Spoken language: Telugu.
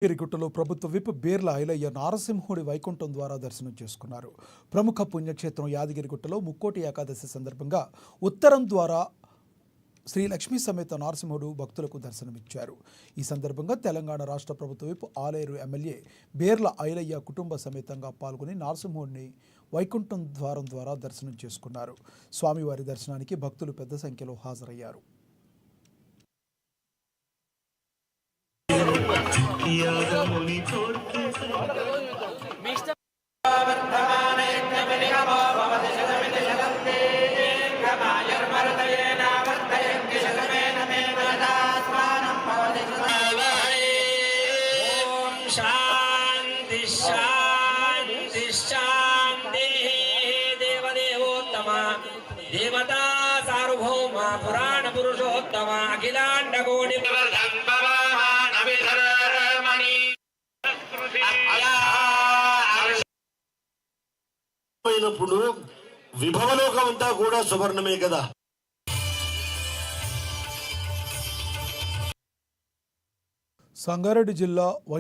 గిరిగుట్టలో ప్రభుత్వ విప్ బీర్ల ఐలయ్య నారసింహుడి వైకుంఠం ద్వారా దర్శనం చేసుకున్నారు. ప్రముఖ పుణ్యక్షేత్రం యాదగిరిగుట్టలో ముక్కోటి ఏకాదశి సందర్భంగా ఉత్తరం ద్వారా శ్రీ లక్ష్మీ సమేత నారసింహుడు భక్తులకు దర్శనమిచ్చారు. ఈ సందర్భంగా తెలంగాణ రాష్ట్ర ప్రభుత్వ విప్ ఆలేరు ఎమ్మెల్యే బీర్ల ఐలయ్య కుటుంబ సమేతంగా పాల్గొని నారసింహుడిని వైకుంఠం ద్వారం ద్వారా దర్శనం చేసుకున్నారు. స్వామివారి దర్శనానికి భక్తులు పెద్ద సంఖ్యలో హాజరయ్యారు. शांति शांति शांति देवदेवोत्तम देवता सार्वभौम पुराण पुरुषोत्तम अखिलांड कोटि విభవలోకం అంతా కూడా సువర్ణమే కదా. సంగారెడ్డి జిల్లా